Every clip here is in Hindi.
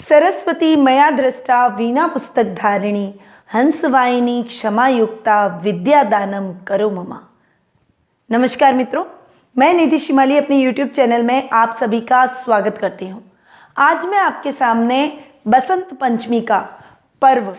सरस्वती मया दृष्टा वीणा पुस्तक धारिणी हंसवाहिनी क्षमा युक्ता विद्यादानम करो ममा। नमस्कार मित्रों, मैं निधि शिमाली अपने YouTube चैनल में आप सभी का स्वागत करती हूँ। आज मैं आपके सामने बसंत पंचमी का पर्व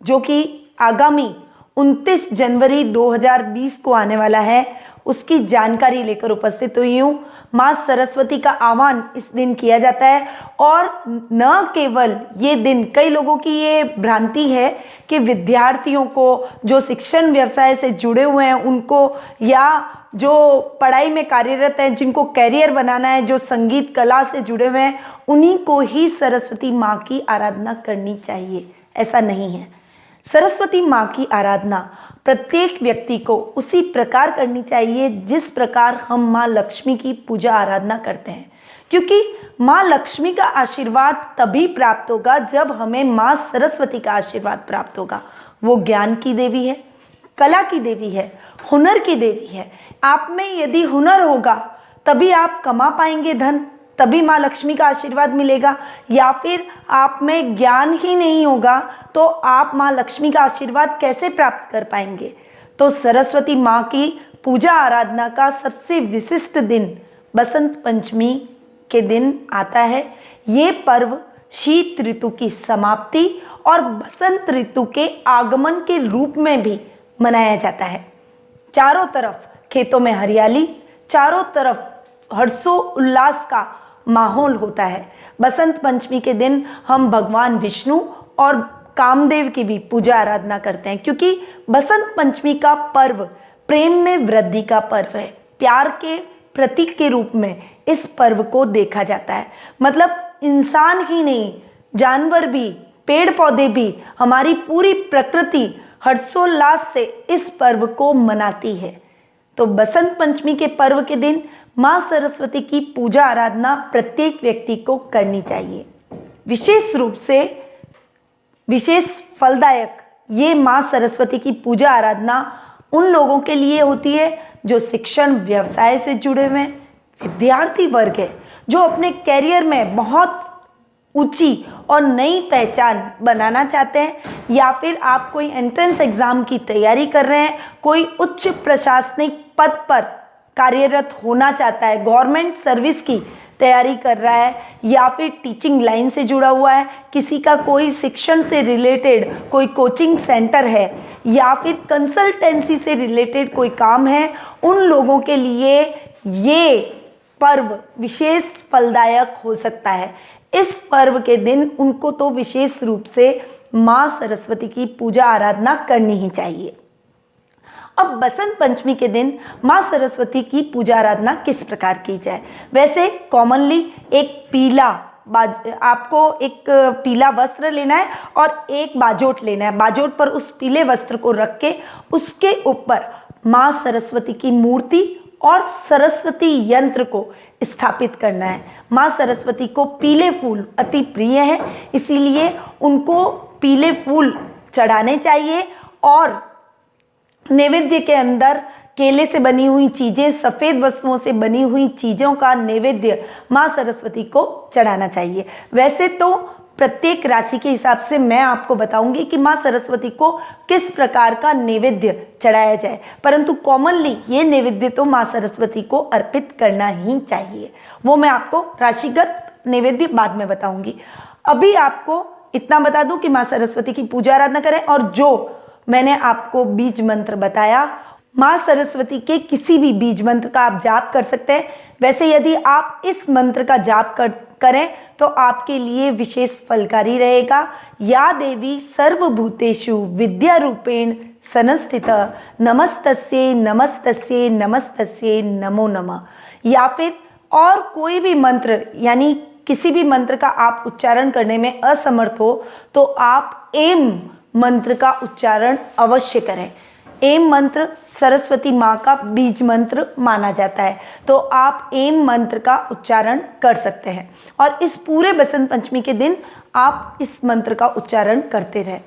जो कि आगामी 29 जनवरी 2020 को आने वाला है, उसकी जानकारी लेकर उपस्थित हुई हूँ। माँ सरस्वती का आह्वान इस दिन किया जाता है और न केवल ये दिन, कई लोगों की ये भ्रांति है कि विद्यार्थियों को, जो शिक्षण व्यवसाय से जुड़े हुए हैं उनको, या जो पढ़ाई में कार्यरत हैं, जिनको कैरियर बनाना है, जो संगीत कला से जुड़े हुए हैं, उन्हीं को ही सरस्वती माँ की आराधना करनी चाहिए। ऐसा नहीं है। सरस्वती माँ की आराधना प्रत्येक व्यक्ति को उसी प्रकार करनी चाहिए जिस प्रकार हम माँ लक्ष्मी की पूजा आराधना करते हैं, क्योंकि माँ लक्ष्मी का आशीर्वाद तभी प्राप्त होगा जब हमें माँ सरस्वती का आशीर्वाद प्राप्त होगा। वो ज्ञान की देवी है, कला की देवी है, हुनर की देवी है। आप में यदि हुनर होगा तभी आप कमा पाएंगे धन, तभी माँ लक्ष्मी का आशीर्वाद मिलेगा। या फिर आप में ज्ञान ही नहीं होगा तो आप माँ लक्ष्मी का आशीर्वाद कैसे प्राप्त कर पाएंगे। तो सरस्वती माँ की पूजा आराधना का सबसे विशिष्ट दिन बसंत पंचमी के दिन आता है। ये पर्व शीत ऋतु की समाप्ति और बसंत ऋतु के आगमन के रूप में भी मनाया जाता है। चारों तरफ खेतों में हरियाली, चारों तरफ हर्षो उल्लास का माहौल होता है। बसंत पंचमी के दिन हम भगवान विष्णु और कामदेव की भी पूजा आराधना करते हैं, क्योंकि बसंत पंचमी का पर्व प्रेम में वृद्धि का पर्व है। प्यार के प्रतीक के रूप में इस पर्व को देखा जाता है। मतलब इंसान ही नहीं, जानवर भी, पेड़ पौधे भी, हमारी पूरी प्रकृति हर्षोल्लास से इस पर्व को मनाती है। तो बसंत पंचमी के पर्व के दिन माँ सरस्वती की पूजा आराधना प्रत्येक व्यक्ति को करनी चाहिए। विशेष रूप से विशेष फलदायक ये माँ सरस्वती की पूजा आराधना उन लोगों के लिए होती है जो शिक्षण व्यवसाय से जुड़े हुए हैं, विद्यार्थी वर्ग है, जो अपने कैरियर में बहुत ऊंची और नई पहचान बनाना चाहते हैं, या फिर आप कोई एंट्रेंस एग्जाम की तैयारी कर रहे हैं, कोई उच्च प्रशासनिक पद पर कार्यरत होना चाहता है, गवर्नमेंट सर्विस की तैयारी कर रहा है, या फिर टीचिंग लाइन से जुड़ा हुआ है, किसी का कोई शिक्षण से रिलेटेड कोई कोचिंग सेंटर है, या फिर कंसल्टेंसी से रिलेटेड कोई काम है, उन लोगों के लिए ये पर्व विशेष फलदायक हो सकता है। इस पर्व के दिन उनको तो विशेष रूप से माँ सरस्वती की पूजा आराधना करनी ही चाहिए। अब बसंत पंचमी के दिन माँ सरस्वती की पूजा आराधना किस प्रकार की जाए। वैसे कॉमनली आपको एक पीला वस्त्र लेना है और एक बाजोट लेना है। बाजोट पर उस पीले वस्त्र को रख के उसके ऊपर माँ सरस्वती की मूर्ति और सरस्वती यंत्र को स्थापित करना है। माँ सरस्वती को पीले फूल अति प्रिय है, इसीलिए उनको पीले फूल चढ़ाने चाहिए और नैवेद्य के अंदर केले से बनी हुई चीज़ें, सफ़ेद वस्तुओं से बनी हुई चीज़ों का नैवेद्य माँ सरस्वती को चढ़ाना चाहिए। वैसे तो प्रत्येक राशि के हिसाब से मैं आपको बताऊंगी कि माँ सरस्वती को किस प्रकार का नैवेद्य चढ़ाया जाए, परंतु कॉमनली ये नैवेद्य तो माँ सरस्वती को अर्पित करना ही चाहिए। वो मैं आपको राशिगत नैवेद्य बाद में बताऊंगी। अभी आपको इतना बता दूं कि माँ सरस्वती की पूजा आराधना करें, और जो मैंने आपको बीज मंत्र बताया, माँ सरस्वती के किसी भी बीज मंत्र का आप जाप कर सकते हैं। वैसे यदि आप इस मंत्र का जाप करें तो आपके लिए विशेष फलकारी रहेगा। या देवी सर्वभूतेषु विद्या रूपेण संस्थित नमस्तस्यै नमस्तस्यै नमस्तस्यै नमो नमः। या फिर और कोई भी मंत्र, यानी किसी भी मंत्र का आप उच्चारण करने में असमर्थ हो तो आप एम मंत्र का उच्चारण अवश्य करें। एम मंत्र सरस्वती माँ का बीज मंत्र माना जाता है, तो आप एम मंत्र का उच्चारण कर सकते हैं और इस पूरे बसंत पंचमी के दिन आप इस मंत्र का उच्चारण करते रहें।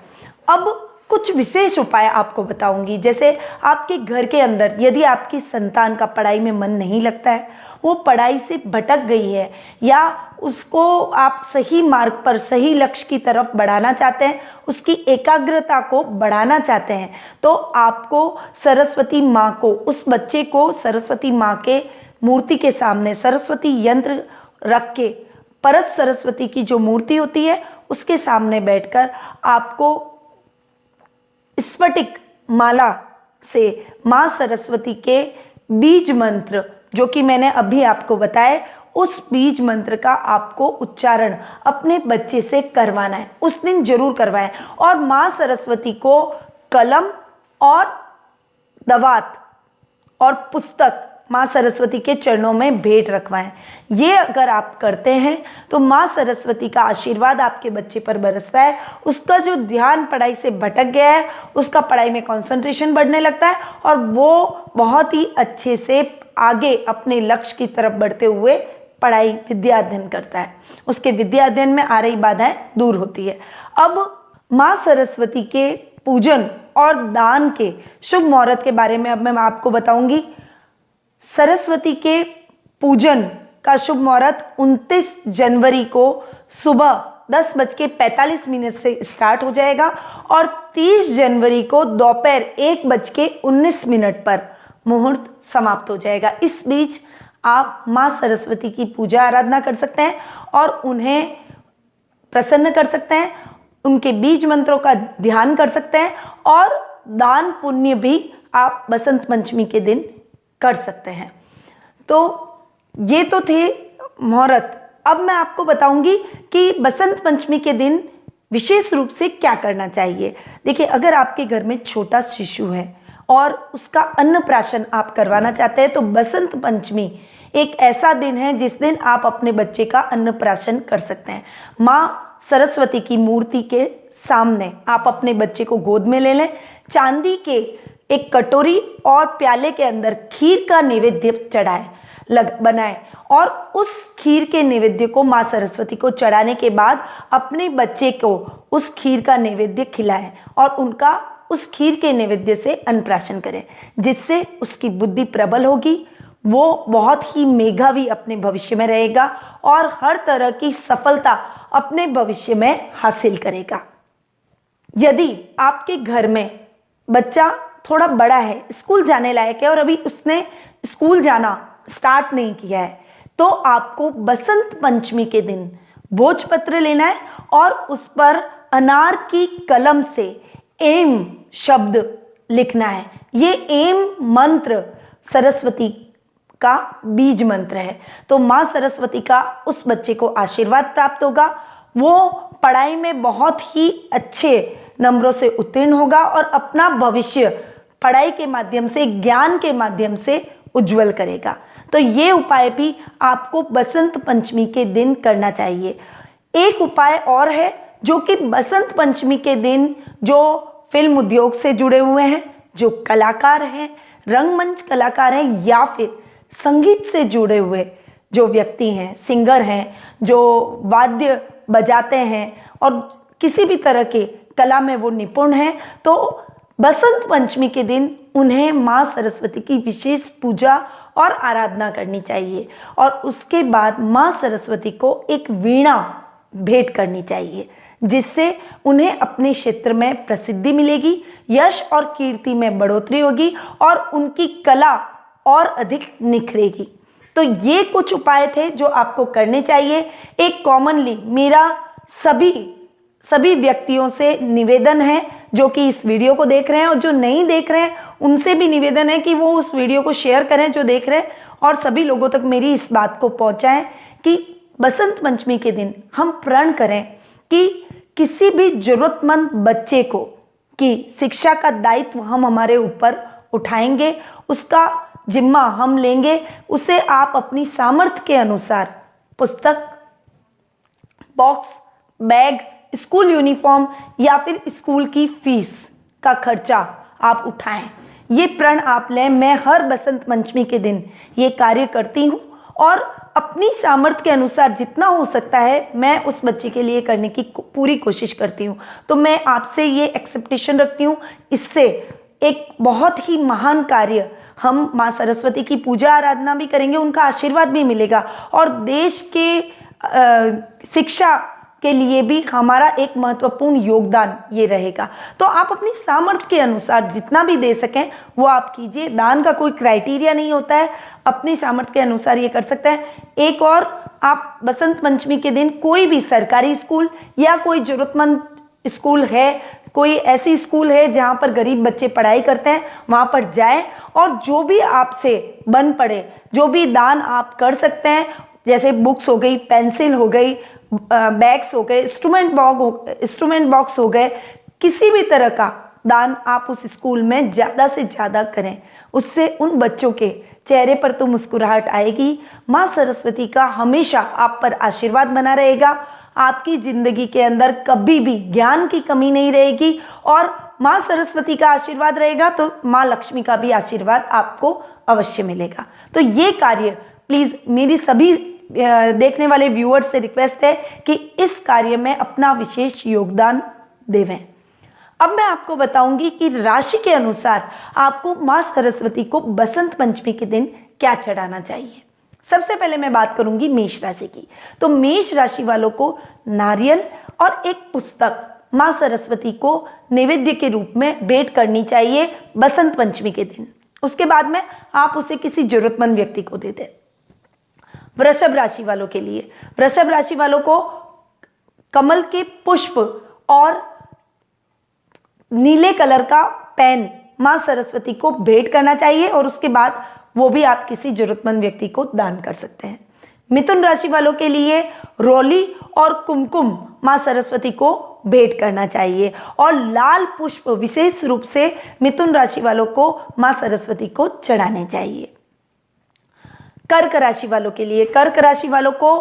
अब कुछ विशेष उपाय आपको बताऊंगी। जैसे आपके घर के अंदर यदि आपकी संतान का पढ़ाई में मन नहीं लगता है, वो पढ़ाई से भटक गई है या उसको आप सही मार्ग पर, सही लक्ष्य की तरफ बढ़ाना चाहते हैं, उसकी एकाग्रता को बढ़ाना चाहते हैं, तो आपको सरस्वती माँ को, उस बच्चे को सरस्वती माँ के मूर्ति के सामने सरस्वती यंत्र रख के, परत सरस्वती की जो मूर्ति होती है उसके सामने बैठकर आपको स्फटिक माला से माँ सरस्वती के बीज मंत्र, जो कि मैंने अभी आपको बताया, उस बीज मंत्र का आपको उच्चारण अपने बच्चे से करवाना है। उस दिन जरूर करवाएं और माँ सरस्वती को कलम और दवात और पुस्तक माँ सरस्वती के चरणों में भेंट रखवाएं। ये अगर आप करते हैं तो माँ सरस्वती का आशीर्वाद आपके बच्चे पर बरसता है। उसका जो ध्यान पढ़ाई से भटक गया है, उसका पढ़ाई में कंसंट्रेशन बढ़ने लगता है और वो बहुत ही अच्छे से आगे अपने लक्ष्य की तरफ बढ़ते हुए पढ़ाई, विद्या अध्ययन करता है। उसके विद्या अध्ययन में आ रही बाधाएं दूर होती है। अब माँ सरस्वती के पूजन और दान के शुभ मुहूर्त के बारे में अब मैं आपको बताऊंगी। सरस्वती के पूजन का शुभ मुहूर्त 29 जनवरी को सुबह 10:45 से स्टार्ट हो जाएगा और 30 जनवरी को दोपहर 1:19 पर मुहूर्त समाप्त हो जाएगा। इस बीच आप माँ सरस्वती की पूजा आराधना कर सकते हैं और उन्हें प्रसन्न कर सकते हैं, उनके बीज मंत्रों का ध्यान कर सकते हैं और दान पुण्य भी आप बसंत पंचमी के दिन कर सकते हैं। तो ये तो थे मुहूर्त। अब मैं आपको बताऊंगी कि बसंत पंचमी के दिन विशेष रूप से क्या करना चाहिए। देखिए, अगर आपके घर में छोटा शिशु है और उसका अन्नप्राशन आप करवाना चाहते हैं तो बसंत पंचमी एक ऐसा दिन है जिस दिन आप अपने बच्चे का अन्नप्राशन कर सकते हैं। माँ सरस्वती की मूर्ति के सामने आप अपने बच्चे को गोद में ले लें, चांदी के एक कटोरी और प्याले के अंदर खीर का नैवेद्य बनाएं और उस खीर के नैवेद्य को माँ सरस्वती को चढ़ाने के बाद अपने बच्चे को उस खीर का नैवेद्य खिलाएं और उनका उस खीर के नैवेद्य से अन्नप्राशन करें, जिससे उसकी बुद्धि प्रबल होगी, वो बहुत ही मेधावी अपने भविष्य में रहेगा और हर तरह की सफलता अपने भविष्य में हासिल करेगा। यदि आपके घर में बच्चा थोड़ा बड़ा है, स्कूल जाने लायक है और अभी उसने स्कूल जाना स्टार्ट नहीं किया है, तो आपको बसंत पंचमी के दिन भोजपत्र लेना है और उस पर अनार की कलम से एम शब्द लिखना है। ये एम मंत्र सरस्वती का बीज मंत्र है। तो माँ सरस्वती का उस बच्चे को आशीर्वाद प्राप्त होगा, वो पढ़ाई में बहुत ही अच्छे नंबरों से उत्तीर्ण होगा और अपना भविष्य पढ़ाई के माध्यम से, ज्ञान के माध्यम से उज्जवल करेगा। तो ये उपाय भी आपको बसंत पंचमी के दिन करना चाहिए। एक उपाय और है जो कि बसंत पंचमी के दिन जो फिल्म उद्योग से जुड़े हुए हैं, जो कलाकार हैं, रंगमंच कलाकार हैं या फिर संगीत से जुड़े हुए जो व्यक्ति हैं, सिंगर हैं, जो वाद्य बजाते हैं और किसी भी तरह के कला में वो निपुण हैं, तो बसंत पंचमी के दिन उन्हें माँ सरस्वती की विशेष पूजा और आराधना करनी चाहिए और उसके बाद माँ सरस्वती को एक वीणा भेंट करनी चाहिए, जिससे उन्हें अपने क्षेत्र में प्रसिद्धि मिलेगी, यश और कीर्ति में बढ़ोतरी होगी और उनकी कला और अधिक निखरेगी। तो ये कुछ उपाय थे जो आपको करने चाहिए। एक कॉमनली मेरा सभी व्यक्तियों से निवेदन है जो कि इस वीडियो को देख रहे हैं और जो नहीं देख रहे हैं उनसे भी निवेदन है कि वो उस वीडियो को शेयर करें जो देख रहे हैं और सभी लोगों तक मेरी इस बात को पहुंचाएं कि बसंत पंचमी के दिन हम प्रण करें कि किसी भी जरूरतमंद बच्चे को की शिक्षा का दायित्व हम हमारे ऊपर उठाएंगे, उसका जिम्मा हम लेंगे। उसे आप अपनी सामर्थ्य के अनुसार पुस्तक, बॉक्स, बैग, स्कूल यूनिफॉर्म या फिर स्कूल की फीस का खर्चा आप उठाएं। ये प्रण आप लें। मैं हर बसंत पंचमी के दिन ये कार्य करती हूँ और अपनी सामर्थ्य के अनुसार जितना हो सकता है मैं उस बच्चे के लिए करने की पूरी कोशिश करती हूँ। तो मैं आपसे ये एक्सेप्टेशन रखती हूँ, इससे एक बहुत ही महान कार्य हम माँ सरस्वती की पूजा आराधना भी करेंगे, उनका आशीर्वाद भी मिलेगा और देश के शिक्षा के लिए भी हमारा एक महत्वपूर्ण योगदान ये रहेगा। तो आप अपनी सामर्थ्य के अनुसार जितना भी दे सकें वो आप कीजिए। दान का कोई क्राइटेरिया नहीं होता है, अपनी सामर्थ्य के अनुसार ये कर सकते हैं। एक और, आप बसंत पंचमी के दिन कोई भी सरकारी स्कूल या कोई जरूरतमंद स्कूल है, कोई ऐसी स्कूल है जहाँ पर गरीब बच्चे पढ़ाई करते हैं, वहाँ पर जाएं और जो भी आपसे बन पड़े, जो भी दान आप कर सकते हैं, जैसे बुक्स हो गई, पेंसिल हो गई, बैग्स हो गए, इंस्ट्रूमेंट बॉक्स हो गए, किसी भी तरह का दान आप उस स्कूल में ज़्यादा से ज़्यादा करें। उससे उन बच्चों के चेहरे पर तो मुस्कुराहट आएगी, माँ सरस्वती का हमेशा आप पर आशीर्वाद बना रहेगा, आपकी ज़िंदगी के अंदर कभी भी ज्ञान की कमी नहीं रहेगी और माँ सरस्वती का आशीर्वाद रहेगा तो माँ लक्ष्मी का भी आशीर्वाद आपको अवश्य मिलेगा। तो ये कार्य प्लीज़ मेरी सभी देखने वाले व्यूअर्स से रिक्वेस्ट है कि इस कार्य में अपना विशेष योगदान देवें। अब मैं आपको बताऊंगी कि राशि के अनुसार आपको माँ सरस्वती को बसंत पंचमी के दिन क्या चढ़ाना चाहिए। सबसे पहले मैं बात करूंगी मेष राशि की। तो मेष राशि वालों को नारियल और एक पुस्तक माँ सरस्वती को नैवेद्य के रूप में भेंट करनी चाहिए बसंत पंचमी के दिन। उसके बाद में आप उसे किसी जरूरतमंद व्यक्ति को दे दें। वृषभ राशि वालों के लिए, वृषभ राशि वालों को कमल के पुष्प और नीले कलर का पेन माँ सरस्वती को भेंट करना चाहिए और उसके बाद वो भी आप किसी जरूरतमंद व्यक्ति को दान कर सकते हैं। मिथुन राशि वालों के लिए रोली और कुमकुम माँ सरस्वती को भेंट करना चाहिए और लाल पुष्प विशेष रूप से मिथुन राशि वालों को माँ सरस्वती को चढ़ाने चाहिए। कर्क राशि वालों के लिए, कर्क राशि वालों को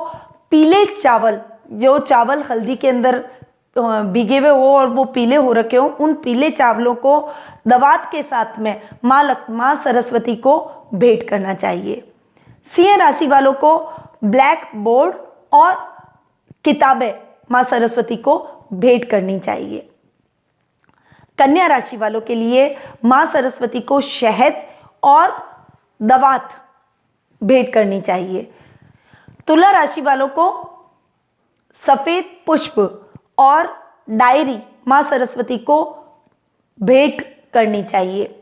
पीले चावल, जो चावल हल्दी के अंदर भीगे हुए हो और वो पीले हो रखे हो, उन पीले चावलों को दवात के साथ में माँ सरस्वती को भेंट करना चाहिए। सिंह राशि वालों को ब्लैक बोर्ड और किताबें माँ सरस्वती को भेंट करनी चाहिए। कन्या राशि वालों के लिए माँ सरस्वती को शहद और दवात भेंट करनी चाहिए। तुला राशि वालों को सफेद पुष्प और डायरी माँ सरस्वती को भेंट करनी चाहिए।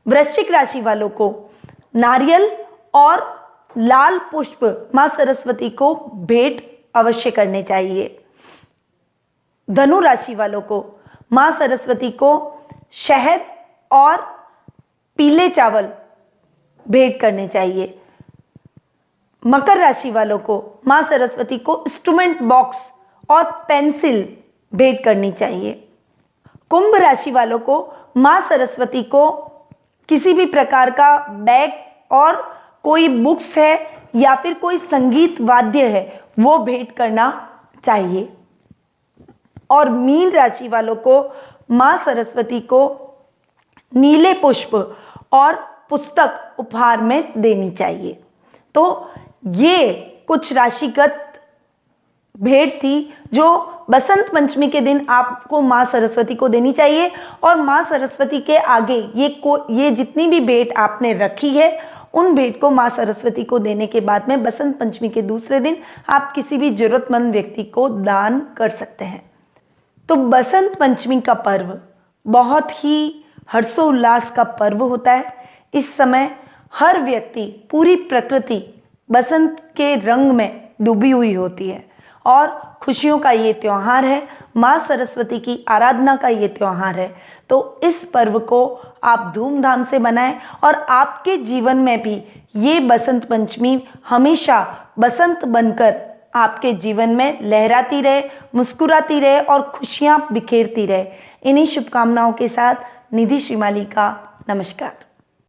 वृश्चिक राशि वालों को नारियल और लाल पुष्प माँ सरस्वती को भेंट अवश्य करने चाहिए। धनु राशि वालों को माँ सरस्वती को शहद और पीले चावल भेंट करने चाहिए। मकर राशि वालों को माँ सरस्वती को इंस्ट्रूमेंट बॉक्स और पेंसिल भेंट करनी चाहिए। कुंभ राशि वालों को माँ सरस्वती को किसी भी प्रकार का बैग और कोई बुक्स है या फिर कोई संगीत वाद्य है वो भेंट करना चाहिए। और मीन राशि वालों को माँ सरस्वती को नीले पुष्प और पुस्तक उपहार में देनी चाहिए। तो ये कुछ राशिगत भेंट थी जो बसंत पंचमी के दिन आपको माँ सरस्वती को देनी चाहिए और माँ सरस्वती के आगे ये जितनी भी भेंट आपने रखी है उन भेंट को माँ सरस्वती को देने के बाद में बसंत पंचमी के दूसरे दिन आप किसी भी जरूरतमंद व्यक्ति को दान कर सकते हैं। तो बसंत पंचमी का पर्व बहुत ही हर्षोल्लास का पर्व होता है। इस समय हर व्यक्ति, पूरी प्रकृति बसंत के रंग में डूबी हुई होती है और खुशियों का ये त्यौहार है, माँ सरस्वती की आराधना का ये त्यौहार है। तो इस पर्व को आप धूमधाम से मनाएं और आपके जीवन में भी ये बसंत पंचमी हमेशा बसंत बनकर आपके जीवन में लहराती रहे, मुस्कुराती रहे और खुशियाँ बिखेरती रहे। इन्हीं शुभकामनाओं के साथ निधि श्रीमाली का नमस्कार।